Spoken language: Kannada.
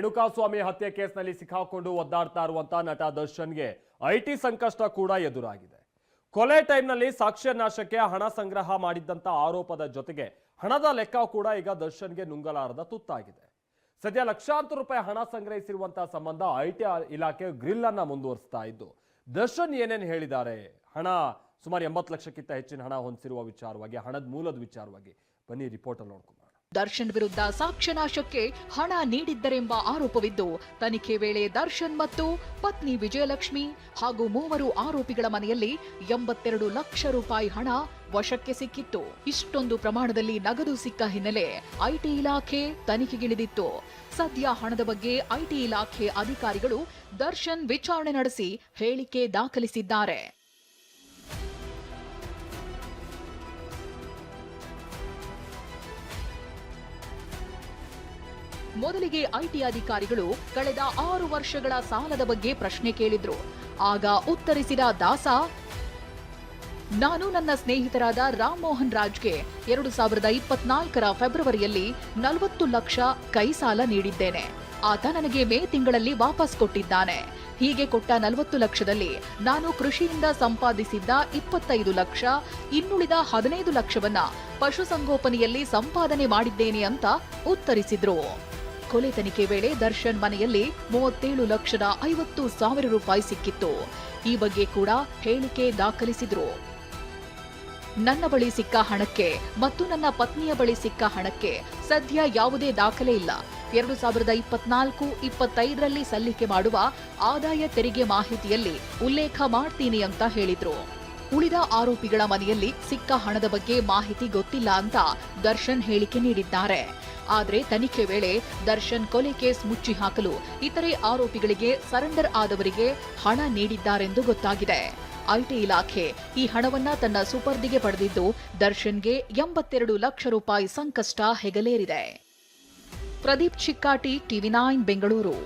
ರೇಣುಕಾಸ್ವಾಮಿ ಹತ್ಯೆ ಕೇಸ್ನಲ್ಲಿ ಸಿಕ್ಕಾಕೊಂಡು ಒದ್ದಾಡ್ತಾ ಇರುವಂತ ನಟ ದರ್ಶನ್ಗೆ ಐಟಿ ಸಂಕಷ್ಟ ಕೂಡ ಎದುರಾಗಿದೆ. ಕೊಲೆ ಟೈಮ್ನಲ್ಲಿ ಸಾಕ್ಷ್ಯ ನಾಶಕ್ಕೆ ಹಣ ಸಂಗ್ರಹ ಮಾಡಿದ್ದಂತ ಆರೋಪದ ಜೊತೆಗೆ ಹಣದ ಲೆಕ್ಕ ಕೂಡ ಈಗ ದರ್ಶನ್ಗೆ ನುಂಗಲಾರದ ತುತ್ತಾಗಿದೆ. ಸದ್ಯ ಲಕ್ಷಾಂತರ ರೂಪಾಯಿ ಹಣ ಸಂಗ್ರಹಿಸಿರುವಂತಹ ಸಂಬಂಧ ಐಟಿ ಇಲಾಖೆ ಗ್ರಿಲ್ ಅನ್ನ ಮುಂದುವರಿಸ್ತಾ ಇದ್ದು, ದರ್ಶನ್ ಏನೇನು ಹೇಳಿದ್ದಾರೆ, ಹಣ ಸುಮಾರು 80 ಲಕ್ಷಕ್ಕಿಂತ ಹೆಚ್ಚಿನ ಹಣ ಹೊಂದಿಸಿರುವ ವಿಚಾರವಾಗಿ, ಹಣದ ಮೂಲದ ವಿಚಾರವಾಗಿ ಬನ್ನಿ ರಿಪೋರ್ಟ್ ಅಲ್ಲಿ ನೋಡ್ಕೊಂಡು. ದರ್ಶನ್ ವಿರುದ್ಧ ಸಾಕ್ಷ್ಯನಾಶಕ್ಕೆ ಹಣ ನೀಡಿದ್ದರೆಂಬ ಆರೋಪವಿದ್ದು, ತನಿಖೆ ವೇಳೆ ದರ್ಶನ್ ಮತ್ತು ಪತ್ನಿ ವಿಜಯಲಕ್ಷ್ಮಿ ಹಾಗೂ 3 ಆರೋಪಿಗಳ ಮನೆಯಲ್ಲಿ 82 ಲಕ್ಷ ರೂಪಾಯಿ ಹಣ ವಶಕ್ಕೆ ಸಿಕ್ಕಿತ್ತು. ಇಷ್ಟೊಂದು ಪ್ರಮಾಣದಲ್ಲಿ ನಗದು ಸಿಕ್ಕ ಹಿನ್ನೆಲೆ ಐಟಿ ಇಲಾಖೆ ತನಿಖೆಗಿಳಿದಿತ್ತು. ಸದ್ಯ ಹಣದ ಬಗ್ಗೆ ಐಟಿ ಇಲಾಖೆ ಅಧಿಕಾರಿಗಳು ದರ್ಶನ್ ವಿಚಾರಣೆ ನಡೆಸಿ ಹೇಳಿಕೆ ದಾಖಲಿಸಿದ್ದಾರೆ. ಮೊದಲಿಗೆ ಐಟಿ ಅಧಿಕಾರಿಗಳು ಕಳೆದ 6 ವರ್ಷಗಳ ಸಾಲದ ಬಗ್ಗೆ ಪ್ರಶ್ನೆ ಕೇಳಿದ್ರು. ಆಗ ಉತ್ತರಿಸಿದ ದಾಸ, ನಾನು ನನ್ನ ಸ್ನೇಹಿತರಾದ ರಾಮ್ ಮೋಹನ್ ರಾಜ್ಗೆ 2024ರ ಫೆಬ್ರವರಿಯಲ್ಲಿ 40 ಲಕ್ಷ ಕೈ ಸಾಲ ನೀಡಿದ್ದೇನೆ. ಆತ ನನಗೆ ಮೇ ತಿಂಗಳಲ್ಲಿ ವಾಪಸ್ ಕೊಟ್ಟಿದ್ದಾನೆ. ಹೀಗೆ ಕೊಟ್ಟ 40 ಲಕ್ಷದಲ್ಲಿ ನಾನು ಕೃಷಿಯಿಂದ ಸಂಪಾದಿಸಿದ್ದ 25 ಲಕ್ಷ, ಇನ್ನುಳಿದ 15 ಲಕ್ಷವನ್ನ ಪಶುಸಂಗೋಪನೆಯಲ್ಲಿ ಸಂಪಾದನೆ ಮಾಡಿದ್ದೇನೆ ಅಂತ ಉತ್ತರಿಸಿದ್ರು. ಕೊಲೆ ತನಿಖೆ ವೇಳೆ ದರ್ಶನ್ ಮನೆಯಲ್ಲಿ 37,50,000 ರೂಪಾಯಿ ಸಿಕ್ಕಿತ್ತು. ಈ ಬಗ್ಗೆ ಕೂಡ ಹೇಳಿಕೆ ದಾಖಲಿಸಿದ್ರು. ನನ್ನ ಬಳಿ ಸಿಕ್ಕ ಹಣಕ್ಕೆ ಮತ್ತು ನನ್ನ ಪತ್ನಿಯ ಬಳಿ ಸಿಕ್ಕ ಹಣಕ್ಕೆ ಸದ್ಯ ಯಾವುದೇ ದಾಖಲೆ ಇಲ್ಲ. 2024-25ರಲ್ಲಿ ಸಲ್ಲಿಕೆ ಮಾಡುವ ಆದಾಯ ತೆರಿಗೆ ಮಾಹಿತಿಯಲ್ಲಿ ಉಲ್ಲೇಖ ಮಾಡ್ತೀನಿ ಅಂತ ಹೇಳಿದ್ರು. ಉಳಿದ ಆರೋಪಿಗಳ ಮನೆಯಲ್ಲಿ ಸಿಕ್ಕ ಹಣದ ಬಗ್ಗೆ ಮಾಹಿತಿ ಗೊತ್ತಿಲ್ಲ ಅಂತ ದರ್ಶನ್ ಹೇಳಿಕೆ ನೀಡಿದ್ದಾರೆ. ಆದರೆ ತನಿಖೆ ವೇಳೆ ದರ್ಶನ್ ಕೊಲೆ ಕೇಸ್ ಮುಚ್ಚಿ ಹಾಕಲು ಇತರೆ ಆರೋಪಿಗಳಿಗೆ ಸರೆಂಡರ್ ಆದವರಿಗೆ ಹಣ ನೀಡಿದ್ದಾರೆಂದು ಗೊತ್ತಾಗಿದೆ. ಐಟಿ ಇಲಾಖೆ ಈ ಹಣವನ್ನ ತನ್ನ ಸುಪರ್ದಿಗೆ ಪಡೆದಿದ್ದು, ದರ್ಶನ್ಗೆ 82 ಲಕ್ಷ ರೂಪಾಯಿ ಸಂಕಷ್ಟ ಹೆಗಲೇರಿದೆ. ಪ್ರದೀಪ್ ಚಿಕ್ಕಾಟಿ, TV9 ಬೆಂಗಳೂರು.